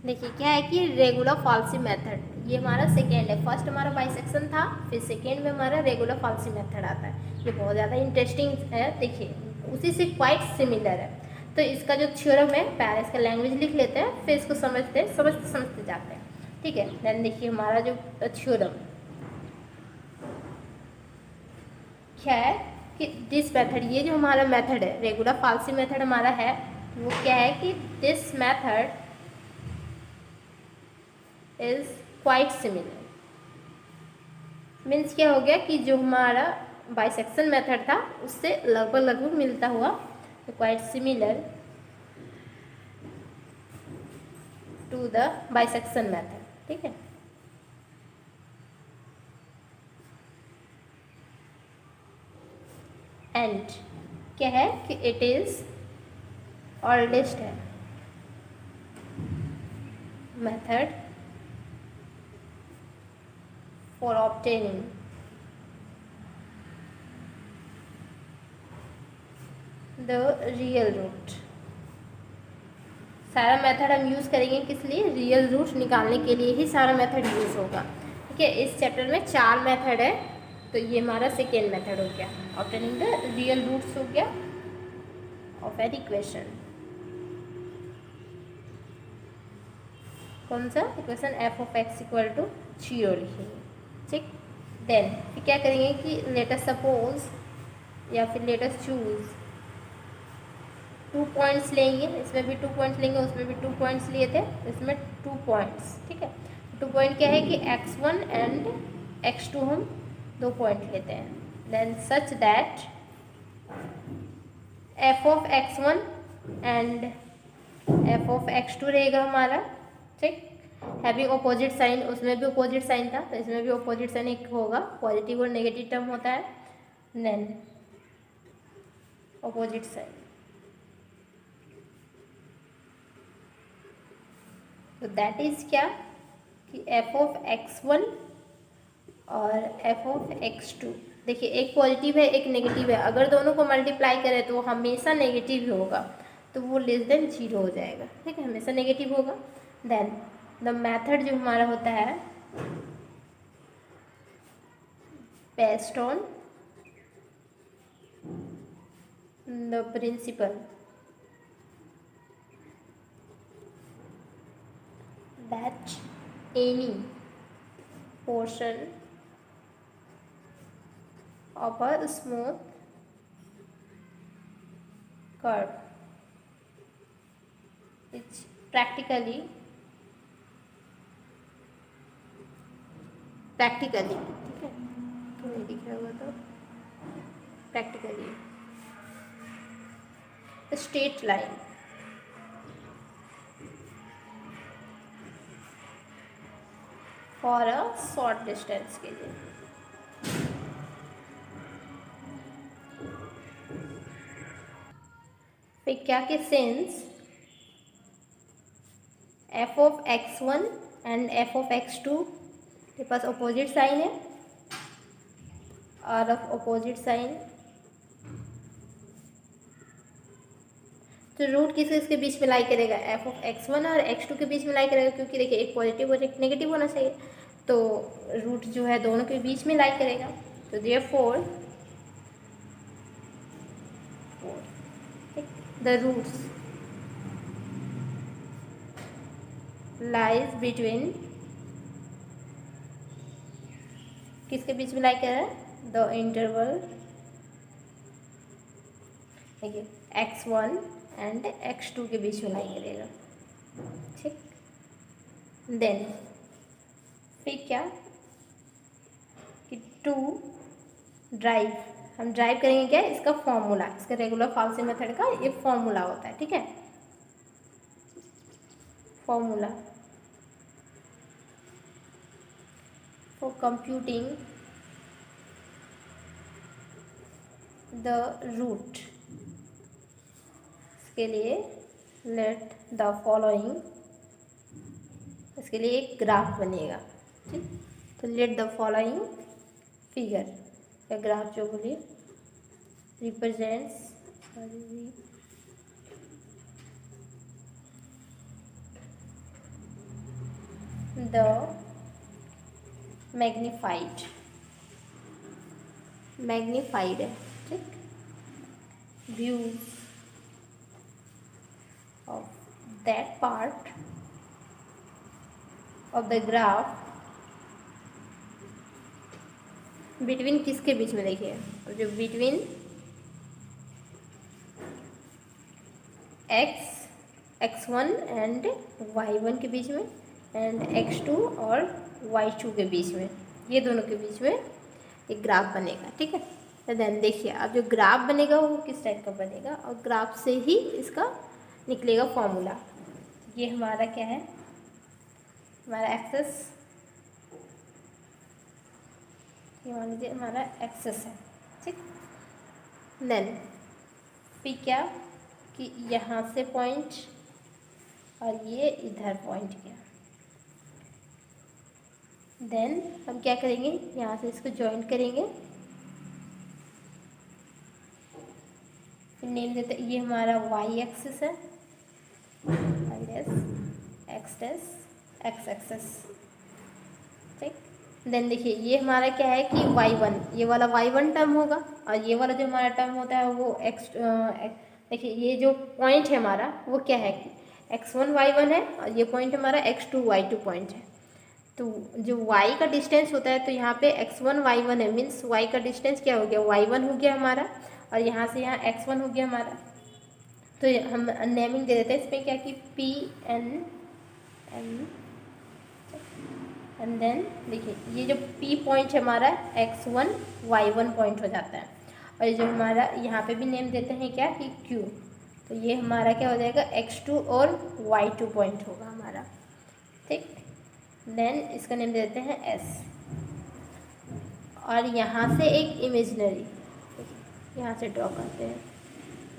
देखिए क्या है कि रेगुलर फाल्सी मेथड, ये हमारा सेकेंड है। फर्स्ट हमारा बाइसेक्शन था, फिर सेकेंड में हमारा रेगुलर फाल्सी मेथड आता है। ये बहुत ज़्यादा इंटरेस्टिंग है। देखिए उसी से क्वाइट सिमिलर है। तो इसका जो थ्योरम है, पहले इसका लैंग्वेज लिख लेते हैं, फिर इसको समझते समझते जाते हैं। ठीक है, देन देखिए हमारा जो थ्योरम क्या है कि दिस मेथड, ये जो हमारा मेथड है रेगुलर फाल्सी मेथड हमारा है, वो क्या है कि this method is quite similar. Means क्या हो गया कि जो हमारा बाइसेक्शन मेथड था उससे लगभग लगभग मिलता हुआ, तो quite similar to the bisection method. ठीक है, एंड क्या है कि इट इज ओल्डेस्ट है method for obtaining the real root. सारा मेथड हम यूज़ करेंगे किस लिए? रियल रूट निकालने के लिए ही सारा मेथड यूज़ होगा। ठीक है, इस चैप्टर में 4 मेथड है, तो ये हमारा सेकेंड मेथड हो गया, ऑब्टेनिंग द रियल रूट्स हो गया ऑफ एन इक्वेशन। कौन सा equation? F of x equal to 0 लिखेंगे। ठीक, देन फिर क्या करेंगे कि लेट अस सपोज या फिर लेट अस चूज 2 पॉइंट्स लेंगे, इसमें भी 2 पॉइंट्स लेंगे, उसमें भी 2 पॉइंट्स लिए थे, इसमें 2 पॉइंट्स। ठीक है, 2 पॉइंट क्या है कि x1 एंड x2 हम 2 पॉइंट लेते हैं। Then such that f of x1 and f of x2 रहेगा हमारा। ठीक, हैविंग ऑपोजिट साइन, उसमें भी ऑपोजिट साइन था तो इसमें भी ऑपोजिट साइन एक होगा, पॉजिटिव और नेगेटिव टर्म होता है। देन ऑपोजिट साइन, तो दैट इज क्या कि f ऑफ x1 और f ऑफ x2। देखिए एक पॉजिटिव है एक नेगेटिव है, अगर दोनों को मल्टीप्लाई करें तो वो हमेशा नेगेटिव ही होगा, तो वो लेस देन 0 हो जाएगा। ठीक है, हमेशा नेगेटिव होगा। देन द मेथड जो हमारा होता है based on the principal that any portion of a smooth curve which practically ठीक है, तो नहीं दिख रहा होगा तो practically straight line for a short distance के लिए। फिर क्या कि since f of x1 and f of x2 के पास अपोजिट साइन है, और ऑफ अपोजिट साइन, तो रूट किस किसके बीच में लाई करेगा? f ऑफ x1 और x2 के बीच में लाई करेगा, क्योंकि देखिए एक पॉजिटिव और एक नेगेटिव होना चाहिए, तो रूट जो है दोनों के बीच में लाई करेगा। तो therefore the roots lies between, किसके बीच में लाई कर रहा है? द इंटरवल देखिए x1 एंड x2 के बीच में लाई करेगा। ठीक, देन फिर क्या कि टू ड्राइव, हम ड्राइव करेंगे क्या? इसका फॉर्मूला, इसका रेगुलर फाल्सी मेथड का ये फॉर्मूला होता है। ठीक है, formula for computing the root, इसके लिए लेट द फॉलोइंग, इसके लिए एक ग्राफ बनेगा। ठीक, तो लेट द फॉलोइंग फिगर या ग्राफ जो बोलिए रिप्रेजेंट्स द मैग्नीफाइड है, ठीक, views of that part of the graph between किसके बीच में, देखिए जो बिटवीन x1 एंड y1 के बीच में एंड x2 और y2 के बीच में, ये दोनों के बीच में एक ग्राफ बनेगा, ठीक है। तो देन देखिए अब जो ग्राफ बनेगा वो किस टाइप का बनेगा, और ग्राफ से ही इसका निकलेगा फॉर्मूला। ये हमारा क्या है, हमारा एक्सेस, ये मान लीजिए हमारा एक्सेस है, ठीक। देन पी क्या कि यहाँ से पॉइंट और ये इधर पॉइंट क्या, देन हम क्या करेंगे, यहाँ से इसको ज्वाइन करेंगे, फिर नेम देते, ये हमारा y एक्सिस है, y dash, x dash, x axis, ठीक। देन देखिए ये हमारा क्या है कि y1, ये वाला y1 टर्म होगा, और ये वाला जो हमारा टर्म होता है वो x, देखिए ये जो पॉइंट है हमारा वो क्या है कि x1 y1 है, और ये पॉइंट हमारा x2 y2 पॉइंट है। तो जो y का डिस्टेंस होता है, तो यहाँ पे x1 y1 है, मीन्स y का डिस्टेंस क्या हो गया, y1 हो गया हमारा, और यहाँ से यहाँ x1 हो गया हमारा। तो हम नेमिंग दे देते हैं इसमें क्या कि P N N, and then देखिए ये जो p पॉइंट है हमारा x1 y1 पॉइंट हो जाता है, और ये जो हमारा यहाँ पे भी नेम देते हैं क्या कि q, तो ये हमारा क्या हो जाएगा x2 और y2 पॉइंट होगा हमारा, ठीक। देन इसका नेम देते हैं s, और यहाँ से एक इमेजनरी, यहाँ से ड्रॉ करते हैं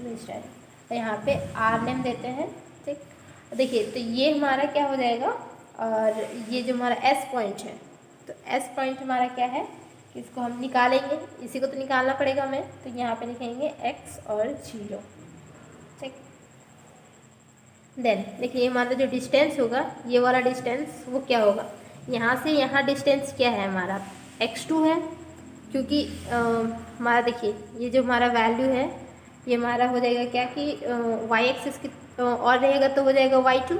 इमेजनरी, और यहाँ पे r नेम देते हैं, ठीक। देखिए तो ये हमारा क्या हो जाएगा, और ये जो हमारा s पॉइंट है, तो s पॉइंट हमारा क्या है कि इसको हम निकालेंगे, इसी को तो निकालना पड़ेगा हमें, तो यहाँ पे लिखेंगे x और 0, ठीक। देन देखिए हमारा जो डिस्टेंस होगा, ये वाला डिस्टेंस वो क्या होगा, यहाँ से यहाँ डिस्टेंस क्या है हमारा x2 है, क्योंकि हमारा देखिए ये जो हमारा वैल्यू है ये हमारा हो जाएगा क्या कि y एक्सिस की और रहेगा तो हो जाएगा y2,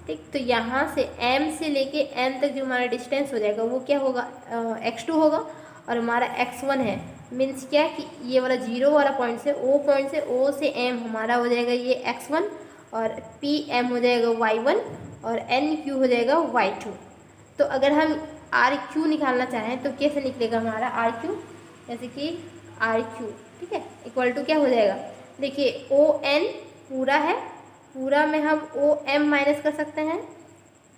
ठीक। तो यहाँ से m से लेके n तक जो हमारा डिस्टेंस हो जाएगा वो क्या होगा, x2 होगा, और हमारा x1 है, मीन्स क्या कि ये वाला 0 वाला पॉइंट से o से m हमारा हो जाएगा ये x1, और pm हो जाएगा y1, और nq हो जाएगा y2। तो अगर हम rq निकालना चाहें तो कैसे निकलेगा हमारा rq, जैसे कि rq, ठीक है, इक्वल टू क्या हो जाएगा, देखिए on पूरा है, पूरा में हम om माइनस कर सकते हैं,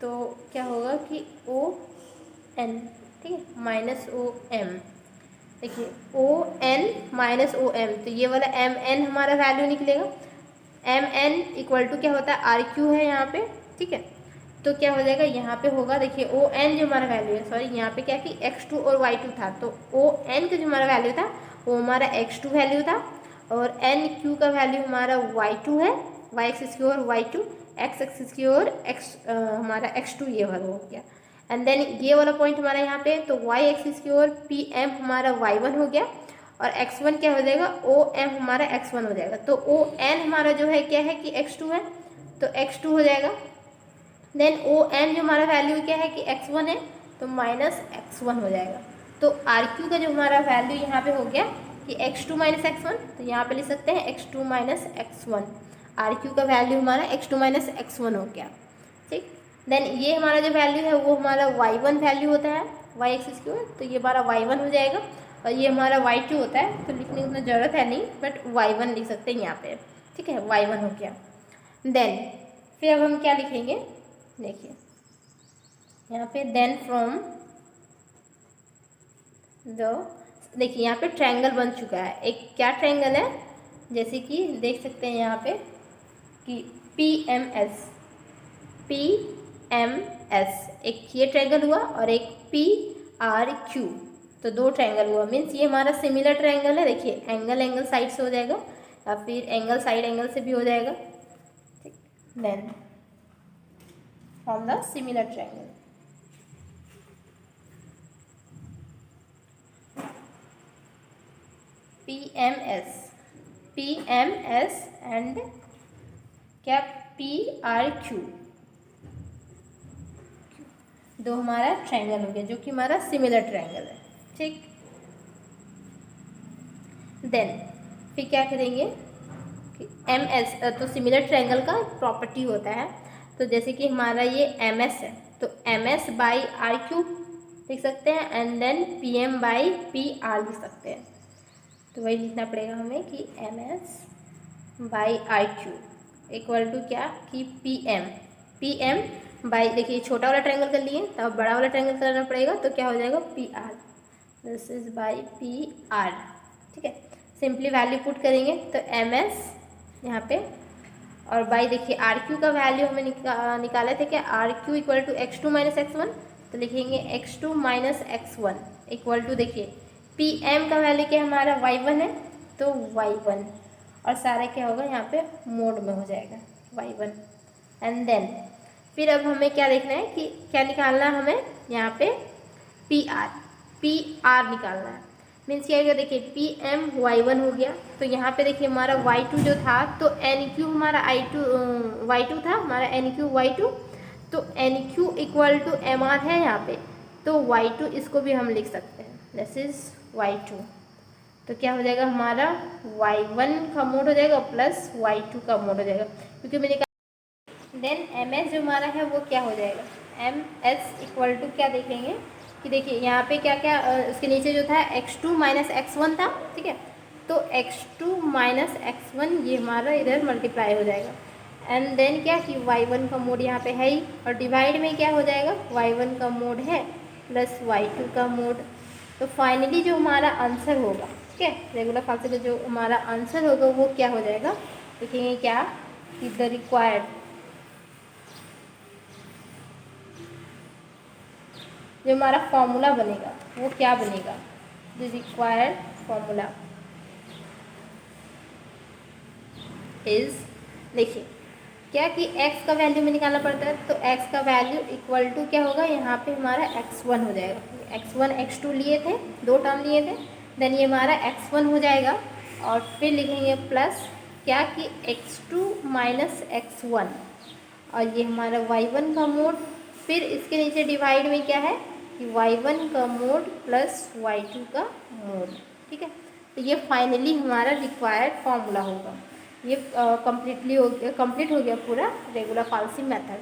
तो क्या होगा कि on, ठीक है, माइनस om, देखिए on माइनस om, तो ये वाला mn हमारा वैल्यू निकलेगा, mn इक्वल टू क्या होता है rq है यहाँ पे, ठीक है। तो क्या हो जाएगा, यहाँ पे होगा देखिए on जो हमारा वैल्यू है, सॉरी यहाँ पे क्या कि x2 और y2 था, तो on का जो हमारा वैल्यू था वो हमारा x2 वैल्यू था, और nq का वैल्यू हमारा y2 है, y एक्सिस की ओर y2, x एक्सिस की ओर हमारा x2, ये वाला हो गया। एंड देन ये वाला पॉइंट हमारा यहाँ पे, तो y एक्सिस की ओर pm हमारा y1 हो गया, और x1 क्या हो जाएगा, om हमारा x1 हो जाएगा। तो on हमारा जो है क्या है कि x2 है, तो x2 हो जाएगा। देन om जो हमारा वैल्यू क्या है कि x1 है, तो माइनस x1 हो जाएगा। तो rq का जो हमारा वैल्यू यहाँ पे हो गया कि x2 माइनस x1, तो यहाँ पे लिख सकते हैं x2 माइनस x1, rq का वैल्यू हमारा x2 माइनस x1 हो गया, ठीक। देन ये हमारा जो वैल्यू है वो हमारा y1 वैल्यू होता है, y एक्सिस की ओर, तो ये हमारा y1 हो जाएगा, और ये हमारा y2 होता है, तो लिखने की ज़रूरत है नहीं, बट y1 लिख सकते हैं यहाँ पे, ठीक है, y1 हो गया। देन फिर अब हम क्या लिखेंगे, देखिए यहाँ पे देन फ्रॉम द, देखिए यहाँ पे ट्रायंगल बन चुका है, एक क्या ट्रायंगल है, जैसे कि देख सकते हैं यहाँ पे कि PMS, एक ये ट्रायंगल हुआ और एक PRQ, तो दो ट्रायंगल हुआ, मीन्स ये हमारा सिमिलर ट्रायंगल है। देखिए एंगल साइड से हो जाएगा, या फिर एंगल साइड एंगल से भी हो जाएगा, ठीक। Then from the similar triangle, PMS and क्या PRQ, दो हमारा ट्रायंगल हो गया जो कि हमारा सिमिलर ट्रायंगल है, ठीक। देन फिर क्या करेंगे कि MS, तो सिमिलर ट्रायंगल का प्रॉपर्टी होता है, तो जैसे कि हमारा ये MS है तो MS बाई RQ लिख सकते हैं and then PM by PR लिख सकते हैं। तो वही लिखना पड़ेगा हमें कि MS by RQ equal to क्या कि PM बाई, देखिए छोटा वाला ट्रायंगल कर लिए तब बड़ा वाला ट्रायंगल करना पड़ेगा, तो क्या हो जाएगा PR, this is by PR, ठीक है। सिंपली वैल्यू पुट करेंगे तो MS यहाँ पे और बाई, देखिए RQ का वैल्यू हमें निकाले थे क्या, RQ equal to x2 minus x1, तो लिखेंगे x2 minus x1 equal to, देखिए PM का वैल्यू क्या हमारा y1 है तो y1 और सारा क्या होगा यहाँ पे मोड में हो जाएगा y1 एंड देन फिर अब हमें क्या देखना है कि क्या निकालना है हमें यहाँ पे PR निकालना है। मीन्स क्या होगा, देखिए PM y1 हो गया, तो यहाँ पे देखिए हमारा y2 जो था तो NQ हमारा y2 था, हमारा NQ y2, तो NQ इक्वल टू MR है यहाँ पे, तो y2 इसको भी हम लिख सकते हैं, दिस इज y2, तो क्या हो जाएगा हमारा y1 का मोड हो जाएगा प्लस y2 का मोड हो जाएगा, क्योंकि मैंने कहा देन MS जो हमारा है वो क्या हो जाएगा, MS इक्वल टू क्या देखेंगे कि देखिए यहाँ पे क्या क्या उसके नीचे जो था x2 माइनस x1 था, ठीक है, तो x2 माइनस x1 ये हमारा इधर मल्टीप्लाई हो जाएगा एंड देन क्या कि y1 का मोड यहाँ पे है ही और डिवाइड में क्या हो जाएगा, y1 का मोड है प्लस y2 का मोड, तो फाइनली जो हमारा आंसर होगा, ठीक है, रेगुलर फार्मूला का जो हमारा आंसर होगा वो क्या हो जाएगा, देखेंगे क्या कि द रिक्वायर्ड, जो हमारा फॉर्मूला बनेगा वो क्या बनेगा, द रिक्वायर्ड फॉर्मूला इज, देखिए क्या कि x का वैल्यू में निकालना पड़ता है, तो x का वैल्यू इक्वल टू क्या होगा, यहाँ पे हमारा x1 हो जाएगा, x1 x2 लिए थे, दो टर्म लिए थे, देन ये हमारा x1 हो जाएगा और फिर लिखेंगे प्लस क्या कि x2 माइनस x1 और ये हमारा y1 का मोड, फिर इसके नीचे डिवाइड में क्या है कि y1 का मोड प्लस y2 का मोड, ठीक है, तो ये फाइनली हमारा रिक्वायर्ड फॉर्मूला होगा। ये कंप्लीट हो गया पूरा रेगुलर फाल्सी मेथड।